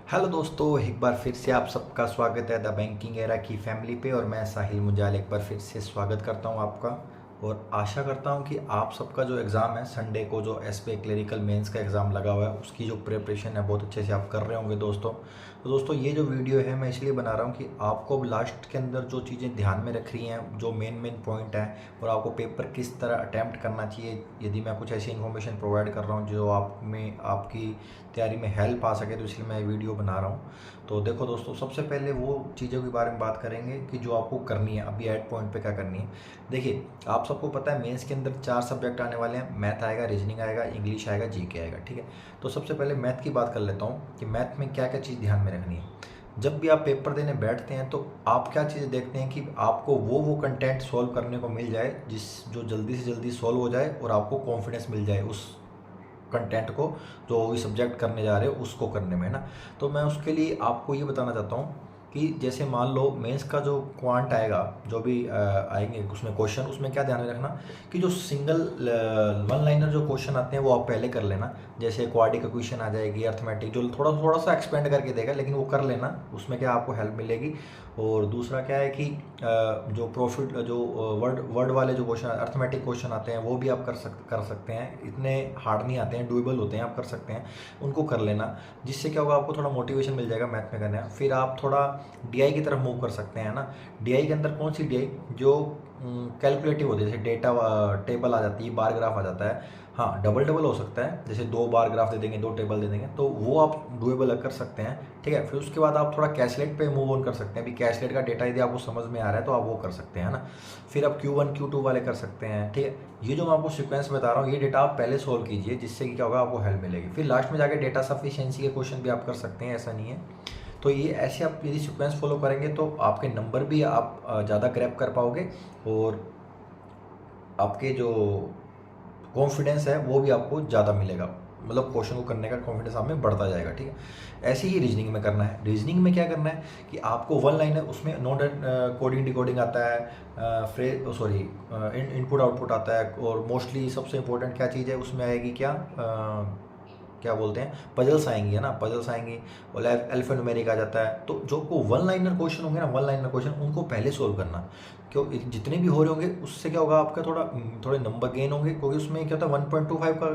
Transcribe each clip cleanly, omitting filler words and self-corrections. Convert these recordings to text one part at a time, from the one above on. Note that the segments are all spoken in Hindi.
हेलो दोस्तों, एक बार फिर से आप सबका स्वागत है द बैंकिंग एरा की फैमिली पे। और मैं साहिल मुंजाल एक बार फिर से स्वागत करता हूं आपका। और आशा करता हूं कि आप सबका जो एग्ज़ाम है संडे को, जो एसबीआई क्लरिकल मेंस का एग्ज़ाम लगा हुआ है, उसकी जो प्रिपरेशन है बहुत अच्छे से आप कर रहे होंगे दोस्तों। तो दोस्तों, ये जो वीडियो है मैं इसलिए बना रहा हूँ कि आपको अब लास्ट के अंदर जो चीज़ें ध्यान में रख रही हैं, जो मेन पॉइंट हैं, और आपको पेपर किस तरह अटैम्प्ट करना चाहिए, यदि मैं कुछ ऐसी इन्फॉर्मेशन प्रोवाइड कर रहा हूँ जो आप में आपकी तैयारी में हेल्प आ सके, तो इसलिए मैं वीडियो बना रहा हूँ। तो देखो दोस्तों, सबसे पहले वो चीज़ों के बारे में बात करेंगे कि जो आपको करनी है अभी एट पॉइंट पे क्या करनी है। देखिए, आप सबको पता है मेंस के अंदर 4 सब्जेक्ट आने वाले हैं। मैथ आएगा, रीजनिंग आएगा, इंग्लिश आएगा, जीके आएगा। ठीक है, तो सबसे पहले मैथ की बात कर लेता हूँ कि मैथ में क्या क्या चीज़ ध्यान में रखनी है। जब भी आप पेपर देने बैठते हैं तो आप क्या चीज़ें देखते हैं कि आपको वो कंटेंट सॉल्व करने को मिल जाए जो जल्दी से जल्दी सॉल्व हो जाए, और आपको कॉन्फिडेंस मिल जाए उस कंटेंट को, जो भी सब्जेक्ट करने जा रहे हो उसको करने में, है ना। तो मैं उसके लिए आपको ये बताना चाहता हूँ कि जैसे मान लो मेंस का जो क्वांट आएगा, जो भी आएंगे उसमें क्वेश्चन, उसमें क्या ध्यान में रखना कि जो सिंगल वन लाइनर जो क्वेश्चन आते हैं वो आप पहले कर लेना। जैसे क्वाड्रेटिक इक्वेशन आ जाएगी, अर्थमेटिक, जो थोड़ा थोड़ा सा एक्सपेंड करके देगा, लेकिन वो कर लेना, उसमें क्या आपको हेल्प मिलेगी। और दूसरा क्या है कि जो प्रॉफिट, जो वर्ड वर्ड वाले जो क्वेश्चन, अर्थमेटिक क्वेश्चन आते हैं, वो भी आप कर सकते हैं। इतने हार्ड नहीं आते हैं, डुएबल होते हैं, आप कर सकते हैं, उनको कर लेना। जिससे क्या होगा, आपको थोड़ा मोटिवेशन मिल जाएगा मैथ में करना है। फिर आप थोड़ा डीआई की तरफ मूव कर सकते हैं ना। डीआई के अंदर कौन सी डीआई, जो कैलकुलेटिव होती है, जैसे डेटा टेबल आ जाती है, बार ग्राफ आ जाता है। हाँ, डबल डबल हो सकता है, जैसे 2 बार ग्राफ दे देंगे, 2 टेबल दे देंगे, तो वो आप डुएबल कर सकते हैं। ठीक है, फिर उसके बाद आप थोड़ा कैशलेट पे मूव ऑन कर सकते हैं। अभी कैशलेट का डेटा यदि आपको समझ में आ रहा है तो आप वो कर सकते हैं ना। फिर आप Q1 Q2 वाले कर सकते हैं। ठीक है, ये जो मैं आपको सीक्वेंस बता रहा हूँ, ये डेटा आप पहले सोल्व कीजिए, जिससे कि क्या होगा, आपको हेल्प मिलेगी। फिर लास्ट में जाके डेटा सफिशिएंसी के क्वेश्चन भी आप कर सकते हैं, ऐसा नहीं है। तो ये ऐसे आप यदि सीक्वेंस फॉलो करेंगे तो आपके नंबर भी आप ज़्यादा ग्रैब कर पाओगे, और आपके जो कॉन्फिडेंस है वो भी आपको ज़्यादा मिलेगा। मतलब क्वेश्चन को करने का कॉन्फिडेंस आप में बढ़ता जाएगा। ठीक है, ऐसे ही रीजनिंग में करना है। रीजनिंग में क्या करना है कि आपको वन लाइन है, उसमें नोट कोडिंग डिकोडिंग आता है, फ्रेज सॉरी इनपुट आउटपुट आता है, और मोस्टली सबसे इंपॉर्टेंट क्या चीज़ है उसमें आएगी, क्या बोलते हैं, पजल्स आएंगी, है ना, पजल्स आएंगी, और अल्फान्यूमेरिक आ जाता है। तो जो को वन लाइनर क्वेश्चन होंगे ना, वन लाइनर क्वेश्चन, उनको पहले सोल्व करना। क्यों, जितने भी हो रहे होंगे उससे क्या होगा, आपका थोड़े नंबर गेन होंगे, क्योंकि उसमें क्या होता है 1.25 का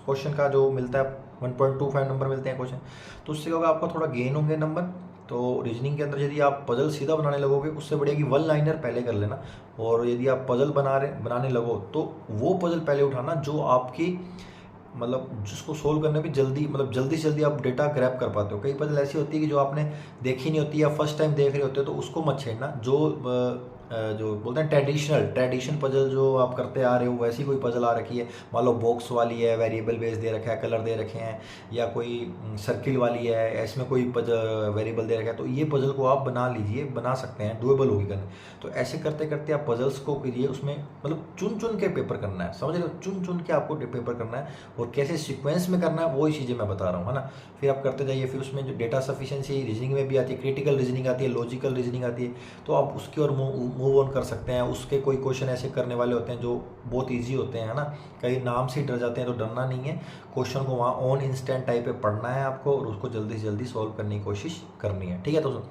क्वेश्चन का जो मिलता है, 1.25 नंबर मिलते हैं क्वेश्चन, तो उससे क्या होगा, आपका थोड़ा गेन होंगे नंबर। तो रीजनिंग के अंदर यदि आप पजल सीधा बनाने लगोगे, उससे बढ़िया कि वन लाइनर पहले कर लेना। और यदि आप पजल बनाने लगो तो वो पजल पहले उठाना जो आपकी, मतलब जिसको सोल्व करने में जल्दी, मतलब जल्दी से जल्दी आप डेटा ग्रैब कर पाते हो। कई पजल ऐसी होती है कि जो आपने देखी नहीं होती या फर्स्ट टाइम देख रहे होते हो, तो उसको मत छेड़ना। जो बोलते हैं ट्रेडिशन पजल जो आप करते आ रहे हो, वैसी कोई पजल आ रखी है, मान लो बॉक्स वाली है, वेरिएबल बेस दे रखा है, कलर दे रखे हैं, या कोई सर्किल वाली है, इसमें कोई वेरिएबल दे रखा है, तो ये पजल को आप बना लीजिए, बना सकते हैं, डुएबल होगी करने। तो ऐसे करते करते आप पजल्स को करिए, उसमें मतलब चुन चुन के पेपर करना है, समझ रहे हो, चुन चुन के आपको पेपर करना है, और कैसे सीक्वेंस में करना है वही चीज़ें मैं बता रहा हूँ, है ना। फिर आप करते जाइए। फिर उसमें जो डेटा सफिशिएंसी रीजनिंग में भी आती है, क्रिटिकल रीजनिंग आती है, लॉजिकल रीजनिंग आती है, तो आप उसकी ओर मूव ऑन कर सकते हैं। उसके कोई क्वेश्चन ऐसे करने वाले होते हैं जो बहुत ईजी होते हैं, है ना। कई नाम से डर जाते हैं, तो डरना नहीं है, क्वेश्चन को वहाँ ऑन इंस्टेंट टाइप पे पढ़ना है आपको, और उसको जल्दी से जल्दी सॉल्व करने की कोशिश करनी है। ठीक है दोस्तों,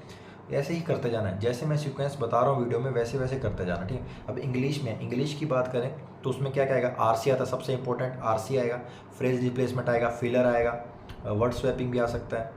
ऐसे ही करते जाना है, जैसे मैं सीक्वेंस बता रहा हूँ वीडियो में, वैसे वैसे करते जाना। ठीक है, अब इंग्लिश की बात करें तो उसमें क्या क्या आएगा, आरसी आता है, सबसे इंपॉर्टेंट आरसी आएगा, फ्रेज रिप्लेसमेंट आएगा, फिलर आएगा, वर्ड स्वैपिंग भी आ सकता है।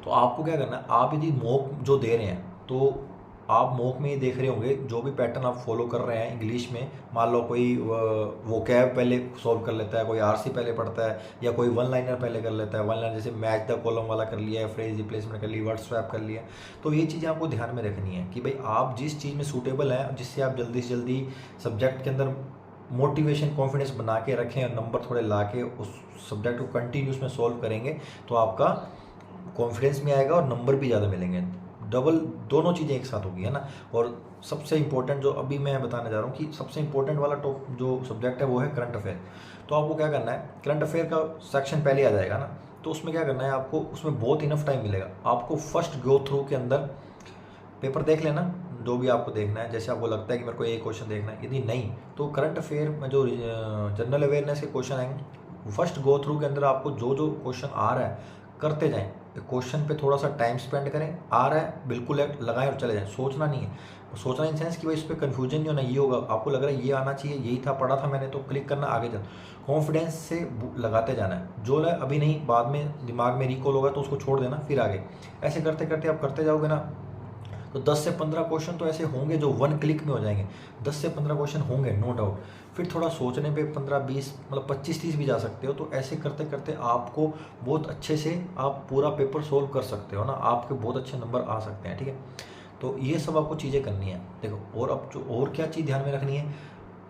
तो आपको क्या करना है, आप यदि मॉक जो दे रहे हैं, तो आप मॉक में ये देख रहे होंगे, जो भी पैटर्न आप फॉलो कर रहे हैं इंग्लिश में, मान लो कोई वो कैब पहले सॉल्व कर लेता है, कोई आरसी पहले पढ़ता है, या कोई वन लाइनर पहले कर लेता है। वन लाइनर जैसे मैच द कॉलम वाला कर लिया है, फ्रेज रिप्लेसमेंट कर ली, वर्ड स्वैप कर लिया। तो ये चीज़ें आपको ध्यान में रखनी है कि भाई आप जिस चीज़ में सूटेबल है, जिससे आप जल्दी से जल्दी सब्जेक्ट के अंदर मोटिवेशन कॉन्फिडेंस बना के रखें, और नंबर थोड़े ला के उस सब्जेक्ट को कंटिन्यूस में सॉल्व करेंगे, तो आपका कॉन्फिडेंस भी आएगा और नंबर भी ज़्यादा मिलेंगे। डबल दोनों चीज़ें एक साथ होगी, है ना। और सबसे इंपॉर्टेंट जो अभी मैं बताने जा रहा हूँ कि सबसे इंपॉर्टेंट वाला टॉप जो सब्जेक्ट है वो है करंट अफेयर। तो आपको क्या करना है, करंट अफेयर का सेक्शन पहले आ जाएगा ना, तो उसमें क्या करना है, आपको उसमें बहुत इनफ टाइम मिलेगा। आपको फर्स्ट गो थ्रू के अंदर पेपर देख लेना, जो भी आपको देखना है। जैसे आपको लगता है कि मेरे को एक क्वेश्चन देखना है, यदि नहीं तो करंट अफेयर में जो जनरल अवेयरनेस के क्वेश्चन आएंगे, फर्स्ट गो थ्रू के अंदर आपको जो जो क्वेश्चन आ रहा है करते जाएं, क्वेश्चन पे थोड़ा सा टाइम स्पेंड करें, आ रहा है बिल्कुल लगाएं और चले जाएं। सोचना नहीं है, सोचना इन सेंस कि भाई इस पर कन्फ्यूजन नहीं होना, ये होगा आपको लग रहा है ये आना चाहिए, यही था पढ़ा था मैंने तो क्लिक करना, आगे चल। कॉन्फिडेंस से लगाते जाना है, जो है अभी नहीं बाद में दिमाग में रिकॉल होगा तो उसको छोड़ देना, फिर आगे। ऐसे करते करते आप करते जाओगे ना, तो 10 से 15 क्वेश्चन तो ऐसे होंगे जो 1 क्लिक में हो जाएंगे। 10 से 15 क्वेश्चन होंगे नो डाउट। फिर थोड़ा सोचने पे 15-20 मतलब 25-30 भी जा सकते हो। तो ऐसे करते करते आपको बहुत अच्छे से आप पूरा पेपर सोल्व कर सकते हो ना, आपके बहुत अच्छे नंबर आ सकते हैं, ठीक है। तो ये सब आपको चीज़ें करनी है। देखो और अब जो और क्या चीज़ ध्यान में रखनी है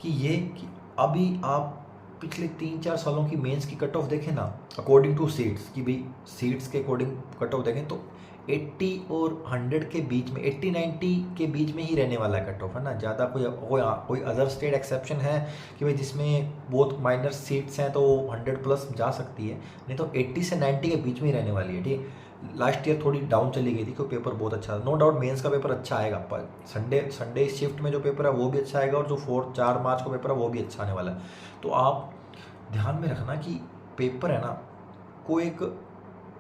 कि ये कि अभी आप पिछले 3-4 सालों की मेंस की कट ऑफ देखें ना, अकॉर्डिंग टू सीट्स की भी, सीट्स के अकॉर्डिंग कट ऑफ देखें तो 80 और 100 के बीच में, 80-90 के बीच में ही रहने वाला है कट ऑफ, है ना। ज़्यादा कोई अदर स्टेट एक्सेप्शन है कि भाई जिसमें बहुत माइनर सीट्स हैं तो 100 प्लस जा सकती है, नहीं तो 80 से 90 के बीच में ही रहने वाली है, ठीक है। लास्ट ईयर थोड़ी डाउन चली गई थी क्योंकि पेपर बहुत अच्छा था। नो डाउट मेंस का पेपर अच्छा आएगा, पर संडे शिफ्ट में जो पेपर है वो भी अच्छा आएगा, और जो 4 मार्च को पेपर है वो भी अच्छा आने वाला है। तो आप ध्यान में रखना कि पेपर है ना, को एक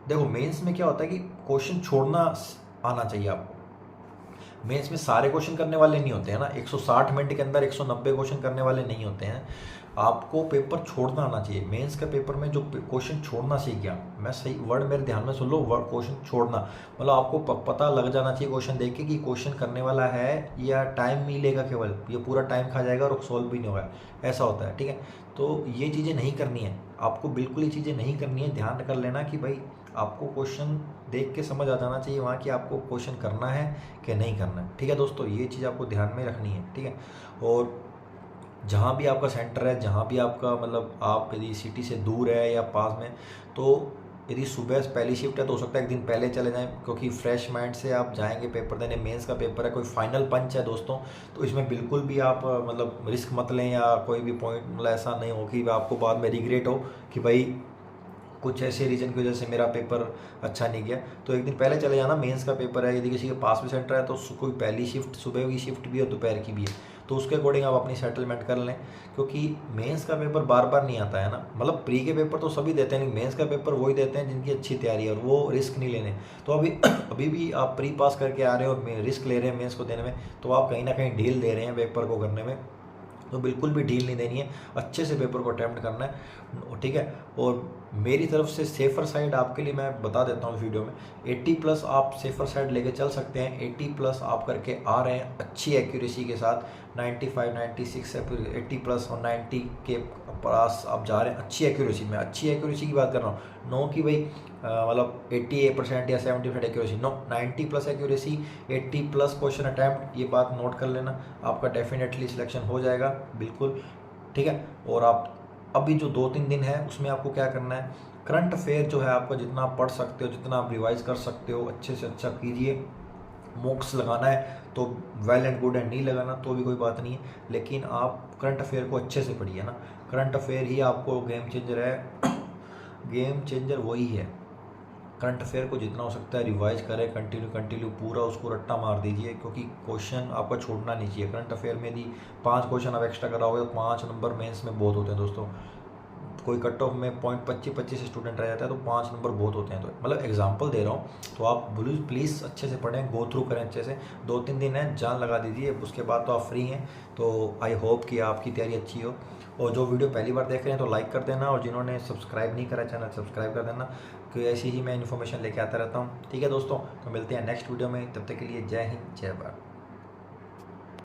देखो मेंस में क्या होता है कि क्वेश्चन छोड़ना आना चाहिए आपको। मेंस में सारे क्वेश्चन करने वाले नहीं होते हैं ना, 160 मिनट के अंदर 190 क्वेश्चन करने वाले नहीं होते हैं। आपको पेपर छोड़ना आना चाहिए। मेंस के पेपर में जो क्वेश्चन छोड़ना सीख गया, मैं सही वर्ड मेरे ध्यान में सुन लो, वर्ड क्वेश्चन छोड़ना मतलब आपको पता लग जाना चाहिए क्वेश्चन देख के कि क्वेश्चन करने वाला है या टाइम मिलेगा, केवल ये पूरा टाइम खा जाएगा और सॉल्व भी नहीं होगा, ऐसा होता है, ठीक है। तो ये चीज़ें नहीं करनी है आपको, बिल्कुल ये चीज़ें नहीं करनी है। ध्यान कर लेना कि भाई आपको क्वेश्चन देख के समझ आ जाना चाहिए वहाँ कि आपको क्वेश्चन करना है कि नहीं करना है, ठीक है दोस्तों। ये चीज़ आपको ध्यान में रखनी है, ठीक है। और जहाँ भी आपका सेंटर है, जहाँ भी आपका मतलब आप यदि सिटी से दूर है या पास में, तो यदि सुबह पहली शिफ्ट है तो हो सकता है एक दिन पहले चले जाएं, क्योंकि फ्रेश माइंड से आप जाएंगे पेपर देने। मेंस का पेपर है, कोई फाइनल पंच है दोस्तों, तो इसमें बिल्कुल भी आप मतलब रिस्क मत लें, या कोई भी पॉइंट मतलब ऐसा नहीं हो कि आपको बाद में रिग्रेट हो कि भाई कुछ ऐसे रीज़न की वजह से मेरा पेपर अच्छा नहीं गया। तो एक दिन पहले चले जाना, मेंस का पेपर है, यदि किसी के पास में सेंटर है तो कोई पहली शिफ्ट सुबह की शिफ्ट भी है, दोपहर की भी है, तो उसके अकॉर्डिंग आप अपनी सेटलमेंट कर लें। क्योंकि मेंस का पेपर बार बार नहीं आता है ना, मतलब प्री के पेपर तो सभी देते हैं, लेकिन मेंस का पेपर वही देते हैं जिनकी अच्छी तैयारी है और वो रिस्क नहीं लेने। तो अभी अभी भी आप प्री पास करके आ रहे हो और रिस्क ले रहे हैं मेंस को देने में, तो आप कहीं ना कहीं ढील दे रहे हैं पेपर को करने में। तो बिल्कुल भी ढील नहीं देनी है, अच्छे से पेपर को अटैम्प्ट करना है, ठीक है। और मेरी तरफ से सेफ़र साइड आपके लिए मैं बता देता हूँ वीडियो में, 80 प्लस आप सेफ़र साइड लेके चल सकते हैं। 80 प्लस आप करके आ रहे हैं अच्छी एक्यूरेसी के साथ, 95, 96 80 प्लस और 90 के पास आप जा रहे हैं अच्छी एक्यूरेसी में। अच्छी एक्यूरेसी की बात कर रहा हूँ, नो कि भाई मतलब 88% या 70% accuracy, no, 90 plus accuracy, 80 plus question attempt, ये बात नोट कर लेना, आपका डेफिनेटली सिलेक्शन हो जाएगा बिल्कुल, ठीक है। और आप अभी जो 2-3 दिन है उसमें आपको क्या करना है, करंट अफेयर जो है आपका जितना आप पढ़ सकते हो, जितना आप रिवाइज कर सकते हो अच्छे से अच्छा कीजिए। मॉक्स लगाना है तो वेल एंड गुड है, नहीं लगाना तो भी कोई बात नहीं है, लेकिन आप करंट अफेयर को अच्छे से पढ़िए ना। करंट अफेयर ही आपको गेम चेंजर है, गेम चेंजर वही है। करंट अफेयर को जितना हो सकता है रिवाइज करें, कंटिन्यू पूरा उसको रट्टा मार दीजिए, क्योंकि क्वेश्चन आपका छोड़ना नहीं चाहिए। करंट अफेयर में यदि 5 क्वेश्चन आप एक्स्ट्रा कराओगे तो 5 नंबर मेंस में बहुत होते हैं दोस्तों। कोई कट ऑफ में 25 स्टूडेंट रह जाता है तो 5 नंबर बहुत होते हैं। तो मतलब एग्जांपल दे रहा हूँ, तो आप प्लीज़ अच्छे से पढ़ें, गो थ्रू करें अच्छे से। 2-3 दिन है, जान लगा दीजिए, उसके बाद तो आप फ्री हैं। तो आई होप कि आपकी तैयारी अच्छी हो। और जो वीडियो पहली बार देख रहे हैं तो लाइक कर देना, और जिन्होंने सब्सक्राइब नहीं करा चैनल सब्सक्राइब कर देना, क्योंकि ऐसी ही मैं इन्फॉर्मेशन लेके आता रहता हूँ, ठीक है दोस्तों। तो मिलते हैं नेक्स्ट वीडियो में, तब तक के लिए जय हिंद जय भारत।